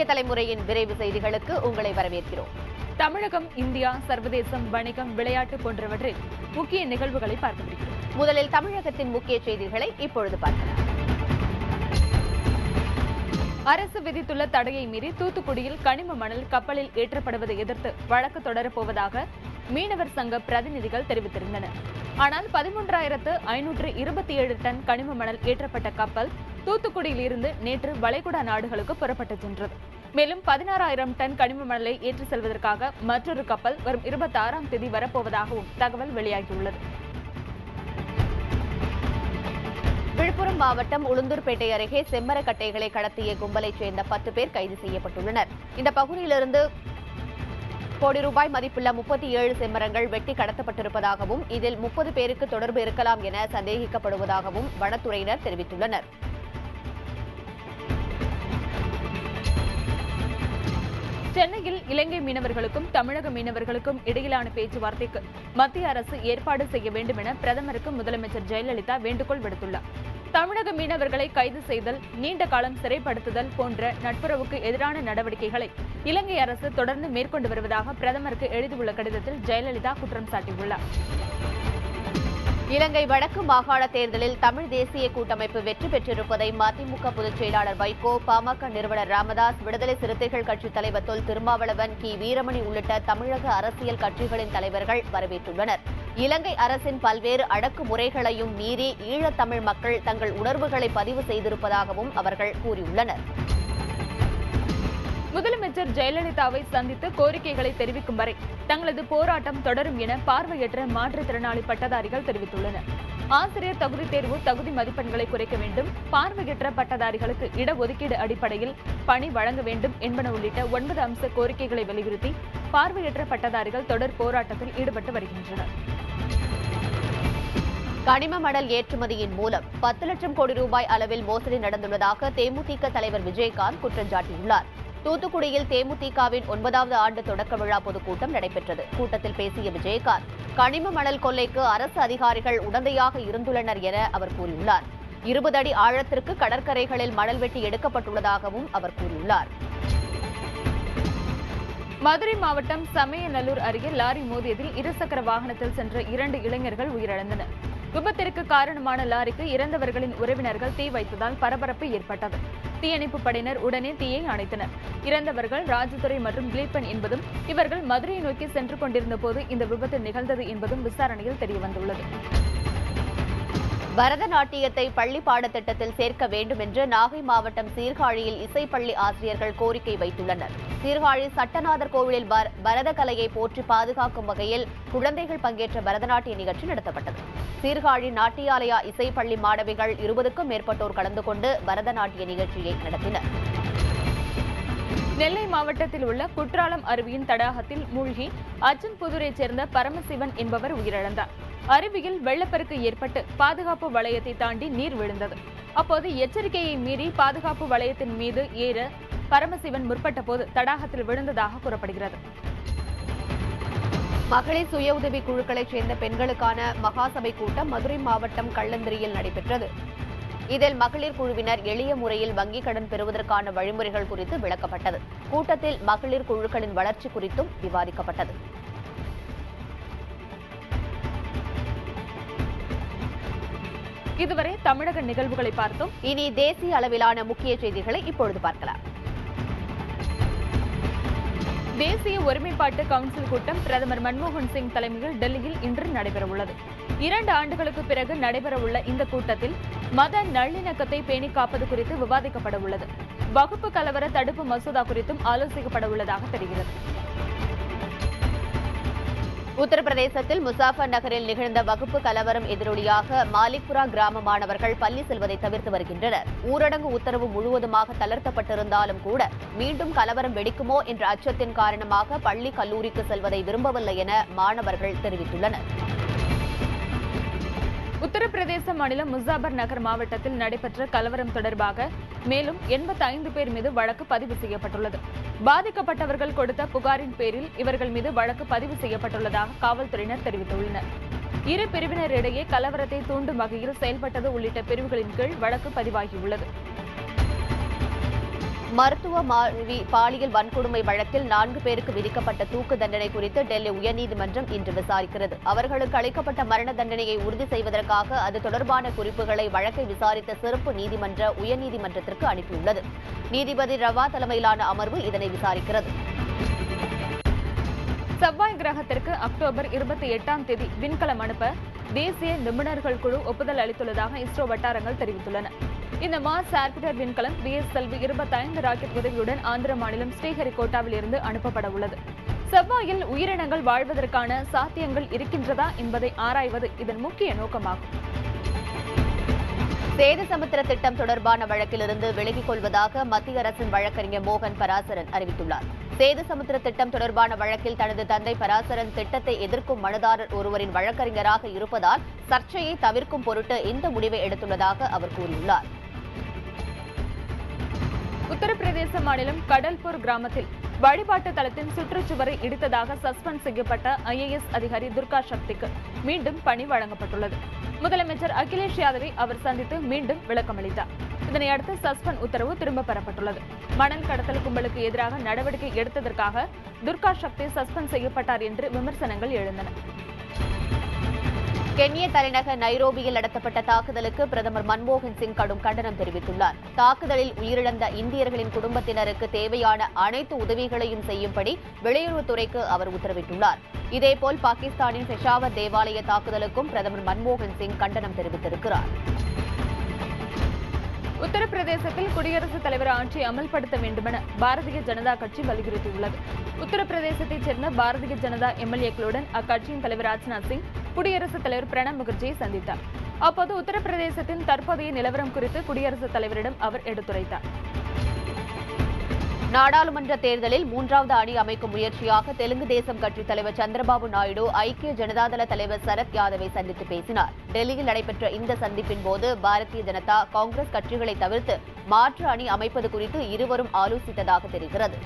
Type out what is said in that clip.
தலைமுறையின் விரைவு செய்திகளுக்கு உங்களை வரவேற்கிறோம். தமிழகம், இந்தியா, சர்வதேசம், வணிகம், விளையாட்டு போன்றவற்றில் முக்கிய நிகழ்வுகளை பார்க்கவிருக்கிறோம். முதலில் தமிழகத்தின் முக்கிய செய்திகளை இப்பொழுது பார்க்கலாம். அரசு விதித்துள்ள தடையை மீறி தூத்துக்குடியில் கனிம மணல் கப்பலில் ஏற்றப்படுவதை எதிர்த்து வழக்கு தொடரப்போவதாக மீனவர் சங்க பிரதிநிதிகள் தெரிவித்திருந்தனர். ஆனால் 13,527 டன் கனிம மணல் ஏற்றப்பட்ட கப்பல் தூத்துக்குடியில் இருந்து நேற்று வளைகுடா நாடுகளுக்கு புறப்பட்டு சென்றது. மேலும் 16,000 டன் கனிம மணலை ஏற்றி செல்வதற்காக மற்றொரு கப்பல் வரும் 26ஆம் தேதி வரப்போவதாகவும் தகவல் வெளியாகியுள்ளது. விழுப்புரம் மாவட்டம் உளுந்தூர்பேட்டை அருகே செம்மரக்கட்டைகளை கடத்திய கும்பலைச் சேர்ந்த 10 பேர் கைது செய்யப்பட்டுள்ளனர். இந்த பகுதியிலிருந்து கோடி ரூபாய் மதிப்புள்ள 37 செம்மரங்கள் வெட்டி கடத்தப்பட்டிருப்பதாகவும் இதில் 30 பேருக்கு தொடர்பு இருக்கலாம் என சந்தேகிக்கப்படுவதாகவும் வனத்துறையினர் தெரிவித்துள்ளனர். சென்னையில் இலங்கை மீனவர்களுக்கும் தமிழக மீனவர்களுக்கும் இடையிலான பேச்சுவார்த்தைக்கு மத்திய அரசு ஏற்பாடு செய்ய வேண்டும் என பிரதமருக்கு முதலமைச்சர் ஜெயலலிதா வேண்டுகோள் விடுத்துள்ளார். தமிழக மீனவர்களை கைது செய்தல், நீண்ட காலம் சிறைப்படுத்துதல் போன்ற நட்புறவுக்கு எதிரான நடவடிக்கைகளை இலங்கை அரசு தொடர்ந்து மேற்கொண்டு வருவதாக பிரதமருக்கு எழுதியுள்ள கடிதத்தில் ஜெயலலிதா குற்றம் சாட்டியுள்ளார். இலங்கை வடக்கு மாகாண தேர்தலில் தமிழ் தேசிய கூட்டமைப்பு வெற்றி பெற்றிருப்பதை மதிமுக பொதுச் செயலாளர் வைகோ, பாமக நிறுவனர் ராமதாஸ், விடுதலை சிறுத்தைகள் கட்சித் தலைவர் தொல் திருமாவளவன், கி வீரமணி உள்ளிட்ட தமிழக அரசியல் கட்சிகளின் தலைவர்கள் வரவேற்றுள்ளனர். இலங்கை அரசின் பல்வேறு அடக்குமுறைகளையும் மீறி ஈழத்தமிழ் மக்கள் தங்கள் உணர்வுகளை பதிவு செய்திருப்பதாகவும் அவர்கள் கூறியுள்ளனர். முதலமைச்சர் ஜெயலலிதாவை சந்தித்து கோரிக்கைகளை தெரிவிக்கும் வரை தங்களது போராட்டம் தொடரும் என பார்வையற்ற மாற்றுத்திறனாளி பட்டதாரிகள் தெரிவித்துள்ளனர். ஆசிரியர் தகுதி தேர்வு தகுதி மதிப்பெண்களை குறைக்க வேண்டும், பார்வையற்ற பட்டதாரிகளுக்கு இடஒதுக்கீடு அடிப்படையில் பணி வழங்க வேண்டும் என்பன உள்ளிட்ட 9 அம்ச கோரிக்கைகளை வலியுறுத்தி பார்வையற்ற பட்டதாரிகள் தொடர் போராட்டத்தில் ஈடுபட்டு வருகின்றனர். கனிம மணல் ஏற்றுமதியின் மூலம் 10 லட்சம் கோடி ரூபாய் அளவில் மோசடி நடந்துள்ளதாக தேமுதிக தலைவர் விஜயகாந்த் குற்றம் சாட்டியுள்ளார். தூத்துக்குடியில் தேமுதிகவின் 9வது ஆண்டு தொடக்க விழா பொதுக்கூட்டம் நடைபெற்றது. கூட்டத்தில் பேசிய விஜயகாந்த், கனிம மணல் கொள்ளைக்கு அரசு அதிகாரிகள் உடந்தையாக இருந்துள்ளனர் என அவர் கூறியுள்ளார். 20 அடி ஆழத்திற்கு கடற்கரைகளில் மணல் வெட்டி எடுக்கப்பட்டுள்ளதாகவும் அவர் கூறியுள்ளார். மதுரை மாவட்டம் சமயநல்லூர் அருகே லாரி மோதியதில் இருசக்கர வாகனத்தில் சென்ற 2 இளைஞர்கள் உயிரிழந்தனர். விபத்திற்கு காரணமான லாரிக்கு இறந்தவர்களின் உறவினர்கள் தீ வைத்ததால் பரபரப்பு ஏற்பட்டது. தீயணைப்பு படையினர் உடனே தீயை அணைத்தனர். இறந்தவர்கள் ராஜதுரை மற்றும் கிலீப்பன் என்பதும் இவர்கள் மதுரையை நோக்கி சென்று கொண்டிருந்த போது இந்த விபத்து நிகழ்ந்தது என்பதும் விசாரணையில் தெரியவந்துள்ளது. பரதநாட்டியத்தை பள்ளி பாடத்திட்டத்தில் சேர்க்க வேண்டும் என்று நாகை மாவட்டம் சீர்காழியில் இசைப்பள்ளி ஆசிரியர்கள் கோரிக்கை வைத்துள்ளனர். சீர்காழி சட்டநாதர் கோவிலில் பரத கலையை போற்றி பாதுகாக்கும் வகையில் குழந்தைகள் பங்கேற்ற பரதநாட்டிய நிகழ்ச்சி நடத்தப்பட்டது. சீர்காழி நாட்டியாலயா இசைப்பள்ளி மாணவிகள் 20க்கும் மேற்பட்டோர் கலந்து கொண்டு பரதநாட்டிய நிகழ்ச்சியை நடத்தினர். நெல்லை மாவட்டத்தில் உள்ள குற்றாலம் அருவியின் தடாகத்தில் மூழ்கி அச்சன்புதூரைச் சேர்ந்த பரமசிவன் என்பவர் உயிரிழந்தார். அருவியில் வெள்ளப்பெருக்கு ஏற்பட்டு பாதுகாப்பு வளையத்தை தாண்டி நீர் விழுந்தது. அப்போது எச்சரிக்கையை மீறி பாதுகாப்பு வளையத்தின் மீது ஏற பரமசிவன் முற்பட்ட போது தடாகத்தில் விழுந்ததாக கூறப்படுகிறது. மகளிர் சுய உதவி குழுக்களைச் சேர்ந்த பெண்களுக்கான மகாசபை கூட்டம் மதுரை மாவட்டம் கள்ளந்திரியில் நடைபெற்றது. இதில் மகளிர் குழுவினர் எளிய முறையில் வங்கிக் கடன் பெறுவதற்கான வழிமுறைகள் குறித்து விளக்கப்பட்டது. கூட்டத்தில் மகளிர் குழுக்களின் வளர்ச்சி குறித்தும் விவாதிக்கப்பட்டது. இதுவரை தமிழக நிகழ்வுகளை பார்த்தோம். இனி தேசிய அளவிலான முக்கிய செய்திகளை இப்பொழுது பார்க்கலாம். தேசிய ஒருமைப்பாட்டு கவுன்சில் கூட்டம் பிரதமர் மன்மோகன் சிங் தலைமையில் டெல்லியில் இன்று நடைபெறவுள்ளது. 2 ஆண்டுகளுக்கு பிறகு நடைபெறவுள்ள இந்த கூட்டத்தில் மத நல்லிணக்கத்தை பேணி காப்பது குறித்து விவாதிக்கப்பட உள்ளது. வகுப்பு கலவர தடுப்பு மசோதா குறித்தும் ஆலோசிக்கப்பட உள்ளதாக தெரிகிறது. உத்தரப்பிரதேசத்தில் முசாஃபர் நகரில் நிகழ்ந்த வகுப்பு கலவரம் எதிரொலியாக மாலிக்புரா கிராம மாணவர்கள் பள்ளி செல்வதை தவிர்த்து வருகின்றனர். ஊரடங்கு உத்தரவு முழுவதுமாக தளர்த்தப்பட்டிருந்தாலும் கூட மீண்டும் கலவரம் வெடிக்குமோ என்ற அச்சத்தின் காரணமாக பள்ளி கல்லூரிக்கு செல்வதை விரும்பவில்லை என மாணவர்கள் தெரிவித்துள்ளனர். உத்தரப்பிரதேச மாநிலம் முசாபர் நகர் மாவட்டத்தில் நடைபெற்ற கலவரம் தொடர்பாக மேலும் 85 பேர் மீது வழக்கு பதிவு செய்யப்பட்டுள்ளது. பாதிக்கப்பட்டவர்கள் கொடுத்த புகாரின் பேரில் இவர்கள் மீது வழக்கு பதிவு செய்யப்பட்டுள்ளதாக காவல்துறையினர் தெரிவித்துள்ளனர். இரு பிரிவினரிடையே கலவரத்தை தூண்டும் வகையில் செயல்பட்டது உள்ளிட்ட பிரிவுகளின் கீழ் வழக்கு பதிவாகியுள்ளது. மருத்துவ மாணவி பாலியல் வன்கொடுமை வழக்கில் 4 பேருக்கு விதிக்கப்பட்ட தூக்கு தண்டனை குறித்து டெல்லி உயர்நீதிமன்றம் இன்று விசாரிக்கிறது. அவர்களுக்கு அளிக்கப்பட்ட மரண தண்டனையை உறுதி செய்வதற்காக அது தொடர்பான குறிப்புகளை வழக்கை விசாரித்த சிறப்பு நீதிமன்ற உயர்நீதிமன்றத்திற்கு அனுப்பியுள்ளது. நீதிபதி ரவா தலைமையிலான அமர்வு இதனை விசாரிக்கிறது. செவ்வாய் கிரகத்திற்கு அக்டோபர் 28ஆம் தேதி விண்கலம் அனுப்ப தேசிய நிபுணர்கள் குழு ஒப்புதல் அளித்துள்ளதாக இஸ்ரோ வட்டாரங்கள் தெரிவித்துள்ளன. இந்த மார்ஸ் ஆர்பிட்டர் விண்கலம் பிஎஸ்எல்வி 25 ராக்கெட் உதவியுடன் ஆந்திர மாநிலம் ஸ்ரீஹரிகோட்டாவில் இருந்து அனுப்பப்பட உள்ளது. செவ்வாயில் உயிரினங்கள் வாழ்வதற்கான சாத்தியங்கள் இருக்கின்றதா என்பதை ஆராய்வது இதன் முக்கிய நோக்கமாகும். சேதுசமுத்திர திட்டம் தொடர்பான வழக்கிலிருந்து விலகிக் கொள்வதாக மத்திய அரசின் வழக்கறிஞர் மோகன் பராசரன் அறிவித்துள்ளார். சேதுசமுத்திர திட்டம் தொடர்பான வழக்கில் தனது தந்தை பராசரன் திட்டத்தை எதிர்க்கும் மனுதாரர் ஒருவரின் வழக்கறிஞராக இருப்பதால் சர்ச்சையை தவிர்க்கும் பொருட்டு இந்த முடிவை எடுத்துள்ளதாக அவர் கூறியுள்ளார். உத்தரப்பிரதேச மாநிலம் கடல்பூர் கிராமத்தில் வழிபாட்டு தளத்தின் சுற்றுச்சுவரை இடித்ததாக சஸ்பெண்ட் செய்யப்பட்ட IAS அதிகாரி துர்கா சக்திக்கு மீண்டும் பணி வழங்கப்பட்டுள்ளது. முதலமைச்சர் அகிலேஷ் யாதவை அவர் சந்தித்து மீண்டும் விளக்கமளித்தார். இதனையடுத்து சஸ்பெண்ட் உத்தரவு திரும்ப பெறப்பட்டுள்ளது. மணல் கடத்தல் கும்பலுக்கு எதிராக நடவடிக்கை எடுத்ததற்காக துர்கா சக்தி சஸ்பெண்ட் செய்யப்பட்டார் என்று விமர்சனங்கள் எழுந்தன. கென்ய தலைநகர் நைரோபியில் நடத்தப்பட்ட தாக்குதலுக்கு பிரதமர் மன்மோகன் சிங் கடும் கண்டனம் தெரிவித்துள்ளார். தாக்குதலில் உயிரிழந்த இந்தியர்களின் குடும்பத்தினருக்கு தேவையான அனைத்து உதவிகளையும் செய்யும்படி வெளியுறவுத்துறைக்கு அவர் உத்தரவிட்டுள்ளார். இதேபோல் பாகிஸ்தானின் பெஷாவர் தேவாலய தாக்குதலுக்கும் பிரதமர் மன்மோகன் சிங் கண்டனம் தெரிவித்திருக்கிறார். உத்தரப்பிரதேசத்தில் குடியரசுத் தலைவர் ஆட்சியை அமல்படுத்த வேண்டுமென பாரதிய ஜனதா கட்சி வலியுறுத்தியுள்ளது. உத்தரப்பிரதேசத்தைச் சேர்ந்த பாரதிய ஜனதா MLA-க்களுடன் அக்கட்சியின் தலைவர் ராஜ்நாத் சிங் குடியரசுத் தலைவர் பிரணாப் முகர்ஜியை சந்தித்தார். அப்போது உத்தரப்பிரதேசத்தின் தற்போதைய நிலவரம் குறித்து குடியரசுத் தலைவரிடம் அவர் எடுத்துரைத்தார். நாடாளுமன்ற தேர்தலில் 3வது அணி அமைக்கும் முயற்சியாக தெலுங்கு தேசம் கட்சித் தலைவர் சந்திரபாபு நாயுடு ஐக்கிய ஜனதாதள தலைவர் சரத் யாதவை சந்தித்து பேசினார். டெல்லியில் நடைபெற்ற இந்த சந்திப்பின் போது பாரதிய ஜனதா, காங்கிரஸ் கட்சிகளை தவிர்த்து மாற்று அணி அமைப்பது குறித்து இருவரும் ஆலோசித்ததாக தெரிகிறது.